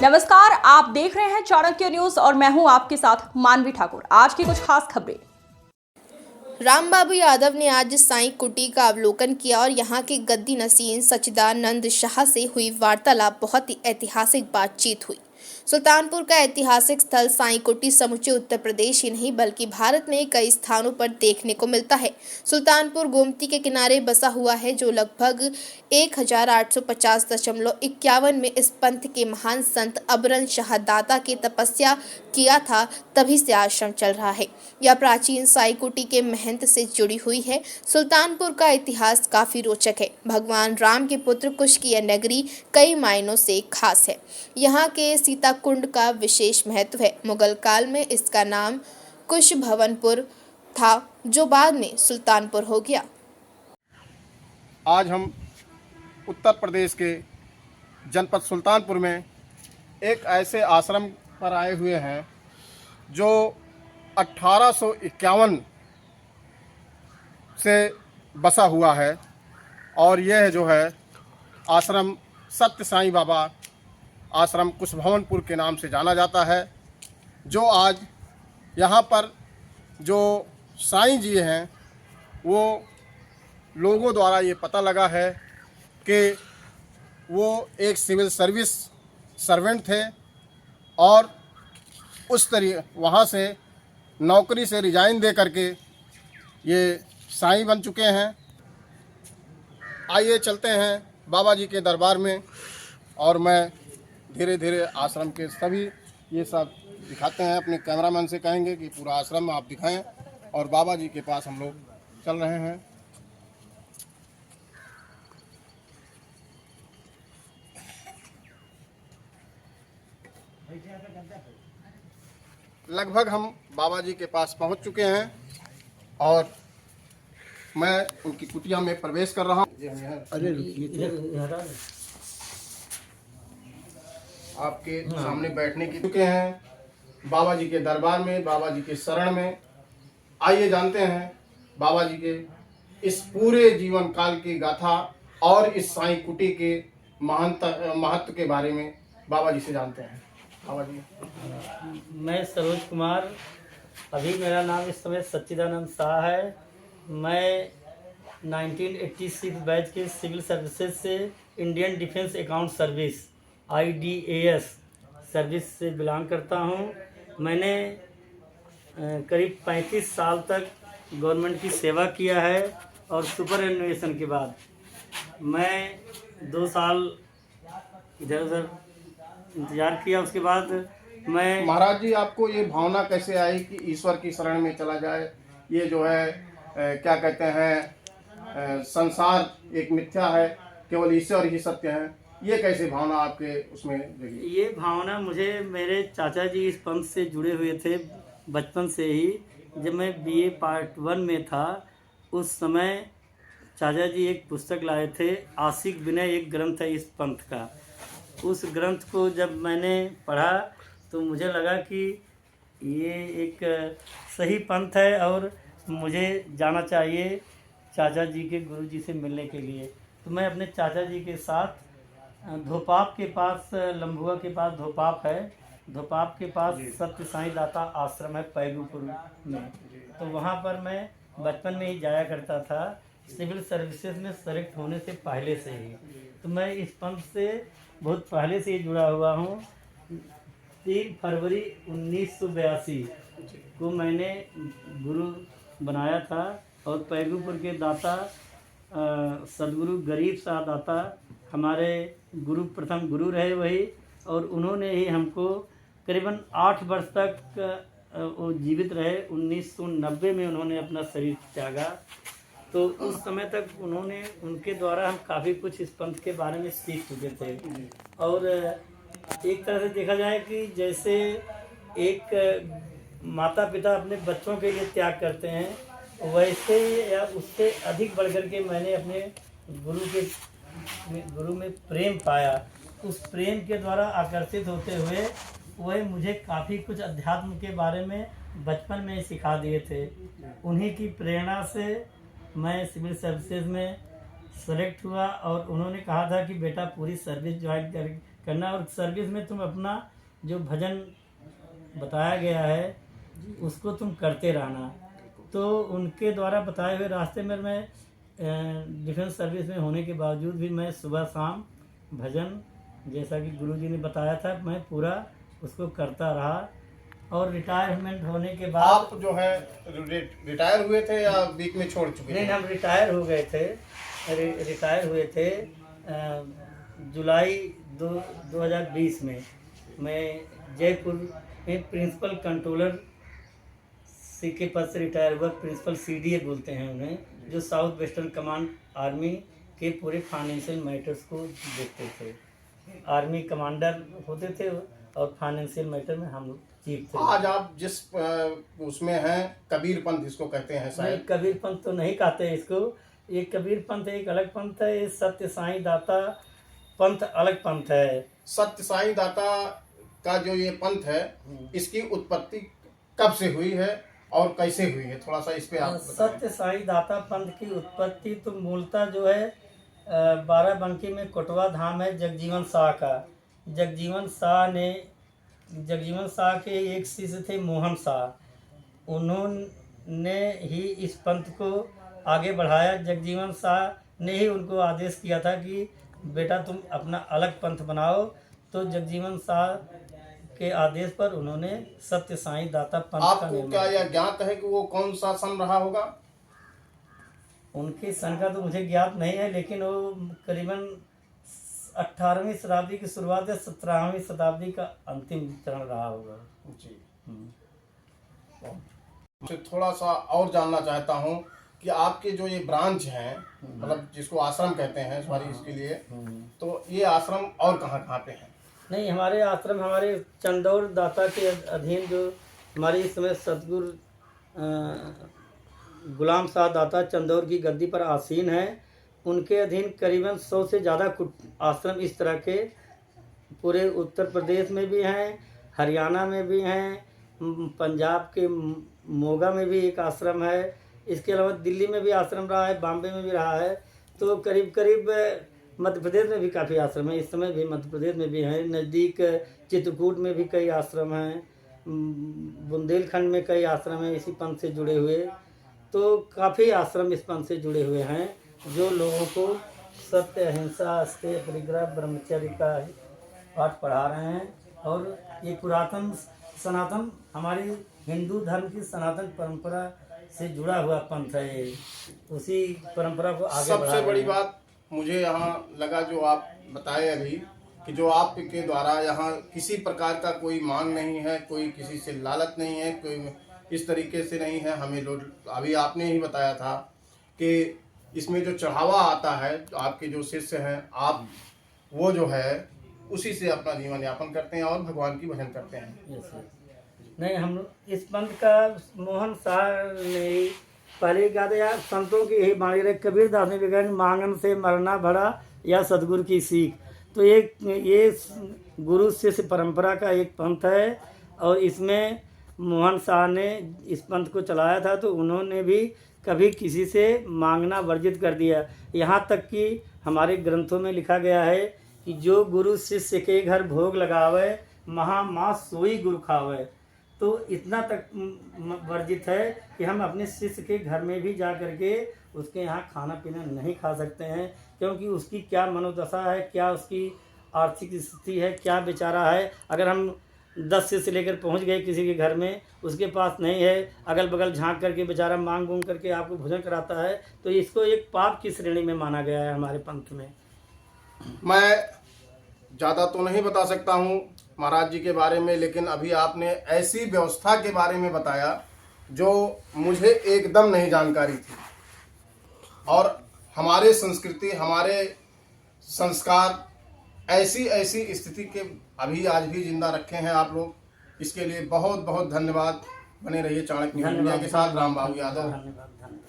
नमस्कार, आप देख रहे हैं चाणक्य न्यूज और मैं हूं आपके साथ मानवी ठाकुर। आज की कुछ खास खबरें। रामबाबू यादव ने आज साईं कुटी का अवलोकन किया और यहां के गद्दी नसीन सच्चिदानंद शाह से हुई वार्तालाप बहुत ही ऐतिहासिक बातचीत हुई। सुल्तानपुर का ऐतिहासिक स्थल साईं कुटी समूचे उत्तर प्रदेश ही नहीं बल्कि भारत में कई स्थानों पर देखने को मिलता है। सुल्तानपुर गोमती के किनारे बसा हुआ है जो लगभग 1850.51 में इस पंथ के महान संत अबरन शाह दाता की तपस्या किया था, तभी से आश्रम चल रहा है। यह प्राचीन साईं कुटी के महंत से जुड़ी हुई है। सुल्तानपुर का इतिहास काफी रोचक है। भगवान राम के पुत्र कुश की यह नगरी कई मायनों से खास है। यहाँ के सीता कुंड का विशेष महत्व है। मुगल काल में इसका नाम कुश भवनपुर था जो बाद में सुल्तानपुर हो गया। आज हम उत्तर प्रदेश के जनपद सुल्तानपुर में एक ऐसे आश्रम पर आए हुए हैं जो 1851 से बसा हुआ है और यह जो है आश्रम सत्य साईं बाबा आश्रम कुश भवनपुर के नाम से जाना जाता है। जो आज यहाँ पर जो साईं जी हैं वो लोगों द्वारा ये पता लगा है कि वो एक सिविल सर्विस सर्वेंट थे और उस तरीके वहाँ से नौकरी से रिजाइन दे करके ये साईं बन चुके हैं। आइए चलते हैं बाबा जी के दरबार में और मैं धीरे धीरे आश्रम के सभी ये सब दिखाते हैं। अपने कैमरामैन से कहेंगे कि पूरा आश्रम आप दिखाएं और बाबा जी के पास हम लोग चल रहे हैं। लगभग हम बाबा जी के पास पहुंच चुके हैं और मैं उनकी कुटिया में प्रवेश कर रहा हूं। अरे आपके सामने बैठने की चुके हैं बाबा जी के दरबार में, बाबा जी के शरण में। आइए जानते हैं बाबा जी के इस पूरे जीवन काल की गाथा और इस साईं कुटी के महत्व के बारे में बाबा जी से जानते हैं। बाबा जी। मैं सरोज कुमार, अभी मेरा नाम इस समय सच्चिदानंद शाह है। मैं 1986 बैच के सिविल सर्विसेज से Indian defence account service IDAS service से बिलोंग करता हूँ। मैंने करीब 35 साल तक गवर्नमेंट की सेवा किया है और सुपर एनुएशन के बाद मैं 2 साल इधर उधर इंतजार किया। उसके बाद मैं महाराज जी, आपको ये भावना कैसे आई कि ईश्वर की शरण में चला जाए? ये जो है क्या कहते हैं, संसार एक मिथ्या है, केवल ईश्वर ही सत्य है। ये कैसे भावना आपके उसमें जगी? ये भावना मुझे मेरे चाचा जी इस पंथ से जुड़े हुए थे बचपन से ही। जब मैं BA पार्ट 1 में था उस समय चाचा जी एक पुस्तक लाए थे, आशिक विनय एक ग्रंथ है इस पंथ का। उस ग्रंथ को जब मैंने पढ़ा तो मुझे लगा कि ये एक सही पंथ है और मुझे जाना चाहिए चाचा जी के गुरुजी से मिलने के लिए। तो मैं अपने चाचा जी के साथ धोपाप के पास, लम्बुआ के पास धोपाप है, धोपाप के पास सत्य साईं दाता आश्रम है पैगुपुर में। तो वहाँ पर मैं बचपन में ही जाया करता था, सिविल सर्विसेज में सेलेक्ट होने से पहले से ही। तो मैं इस पंथ से बहुत पहले से ही जुड़ा हुआ हूँ। 3 फरवरी 1982 को मैंने गुरु बनाया था और पैगुपुर के दाता सदगुरु गरीब शाह दाता हमारे गुरु, प्रथम गुरु रहे वही, और उन्होंने ही हमको करीबन 8 वर्ष तक वो जीवित रहे। 1990 में उन्होंने अपना शरीर त्यागा। तो उस समय तक उन्होंने, उनके द्वारा हम काफ़ी कुछ इस पंथ के बारे में सीख चुके थे। और एक तरह से देखा जाए कि जैसे एक माता पिता अपने बच्चों के लिए त्याग करते हैं, वैसे या उससे अधिक बढ़कर के मैंने अपने गुरु में प्रेम पाया। उस प्रेम के द्वारा आकर्षित होते हुए वह मुझे काफ़ी कुछ अध्यात्म के बारे में बचपन में सिखा दिए थे। उन्हीं की प्रेरणा से मैं सिविल सर्विसेज में सेलेक्ट हुआ और उन्होंने कहा था कि बेटा पूरी सर्विस ज्वाइन करना और सर्विस में तुम अपना जो भजन बताया गया है उसको तुम करते रहना। तो उनके द्वारा बताए हुए रास्ते में मैं डिफेंस सर्विस में होने के बावजूद भी मैं सुबह शाम भजन जैसा कि गुरुजी ने बताया था मैं पूरा उसको करता रहा। और रिटायरमेंट होने के बाद आप जो है रिटायर हुए थे या बीच में छोड़ चुके नहीं, थे? हम रिटायर हो गए थे। रिटायर हुए थे जुलाई 2020 में। मैं जयपुर में प्रिंसिपल कंट्रोलर सी के पद से रिटायर हुआ। प्रिंसिपल CDA बोलते हैं उन्हें, जो साउथ वेस्टर्न कमांड आर्मी के पूरे फाइनेंशियल मैटर्स को देखते थे। आर्मी कमांडर होते थे और फाइनेंशियल मैटर में हम लोग चीफ थे। आज आप जिस उसमें हैं कबीर पंथ इसको कहते हैं नहीं, शायद। कबीर पंथ तो नहीं कहते इसको। ये कबीर पंथ एक अलग पंथ है, ये सत्य साईं दाता पंथ अलग पंथ है। सत्य साईं दाता का जो ये पंथ है इसकी उत्पत्ति कब से हुई है और कैसे हुई है, थोड़ा सा इस पे आप बताएं। सत्य साईं दाता पंथ की उत्पत्ति तो मूलतः जो है बाराबंकी में कोटवा धाम है जगजीवन शाह का। जगजीवन शाह के एक शिष्य थे मोहन शाह, उन्होंने ही इस पंथ को आगे बढ़ाया। जगजीवन शाह ने ही उनको आदेश किया था कि बेटा तुम अपना अलग पंथ बनाओ। तो जगजीवन शाह के आदेश पर उन्होंने सत्य साईं दाता पंथ का आपको निर्माण क्या यह ज्ञात है कि वो कौन सा सन रहा होगा? उनके सन का तो मुझे ज्ञात नहीं है, लेकिन वो करीबन 18वीं शताब्दी की शुरुआत या 17वीं शताब्दी का अंतिम चरण रहा होगा। जी। मुझे थोड़ा सा और जानना चाहता हूँ कि आपके जो ये ब्रांच हैं, मतलब जिसको आश्रम कहते हैं सॉरी इसके लिए, तो ये आश्रम और कहाँ कहाँ पे हैं? नहीं, हमारे आश्रम हमारे चंदौर दाता के अधीन जो हमारी इस समय सतगुरु गुलाम शाह दाता चंदौर की गद्दी पर आसीन है, उनके अधीन करीबन 100 से ज़्यादा आश्रम इस तरह के पूरे उत्तर प्रदेश में भी हैं, हरियाणा में भी हैं, पंजाब के मोगा में भी एक आश्रम है, इसके अलावा दिल्ली में भी आश्रम रहा है, बॉम्बे में भी रहा है। तो करीब करीब मध्य प्रदेश में भी काफ़ी आश्रम हैं, इस समय भी मध्य प्रदेश में भी हैं। नज़दीक चित्रकूट में भी कई आश्रम हैं, बुंदेलखंड में कई आश्रम हैं इसी पंथ से जुड़े हुए। तो काफ़ी आश्रम इस पंथ से जुड़े हुए हैं जो लोगों को सत्य, अहिंसा, अस्तेय, परिग्रह, ब्रह्मचर्य का पाठ पढ़ा रहे हैं। और ये पुरातन सनातन हमारी हिंदू धर्म की सनातन परंपरा से जुड़ा हुआ पंथ है, उसी परंपरा को आगे बढ़ा सबसे रहे बड़ी हैं। बात मुझे यहाँ लगा जो आप बताए अभी कि जो आपके द्वारा यहाँ किसी प्रकार का कोई मांग नहीं है, कोई किसी से लालच नहीं है, कोई इस तरीके से नहीं है। हमें लोग अभी आपने ही बताया था कि इसमें जो चढ़ावा आता है, आपके जो शिष्य हैं आप वो जो है उसी से अपना जीवन यापन करते हैं और भगवान की भजन करते हैं। Yes, sir. नहीं, हम इस पंथ का मोहन शाह ने पहले कहा था यार संतों की यही बाणी रहे, कबीर दास ने भी कहा मांगन से मरना भरा या सदगुरु की सीख। तो ये गुरु शिष्य परंपरा का एक पंथ है और इसमें मोहन शाह ने इस पंथ को चलाया था। तो उन्होंने भी कभी किसी से मांगना वर्जित कर दिया। यहाँ तक कि हमारे ग्रंथों में लिखा गया है कि जो गुरु शिष्य के घर भोग लगावे महामास सोई गुरु खावे। तो इतना तक वर्जित है कि हम अपने शिष्य के घर में भी जा करके उसके यहाँ खाना पीना नहीं खा सकते हैं, क्योंकि उसकी क्या मनोदशा है, क्या उसकी आर्थिक स्थिति है, क्या बेचारा है। अगर हम 10 शिष्य लेकर पहुँच गए किसी के घर में, उसके पास नहीं है, अगल बगल झांक करके बेचारा मांग गूंग करके आपको भोजन कराता है, तो इसको एक पाप की श्रेणी में माना गया है हमारे पंथ में। मैं ज़्यादा तो नहीं बता सकता हूँ महाराज जी के बारे में, लेकिन अभी आपने ऐसी व्यवस्था के बारे में बताया जो मुझे एकदम नहीं जानकारी थी। और हमारे संस्कृति, हमारे संस्कार ऐसी ऐसी स्थिति के अभी आज भी जिंदा रखे हैं आप लोग, इसके लिए बहुत बहुत धन्यवाद। बने रहिए चाणक्य मीडिया के साथ। राम बाबू यादव। धन्यवाद।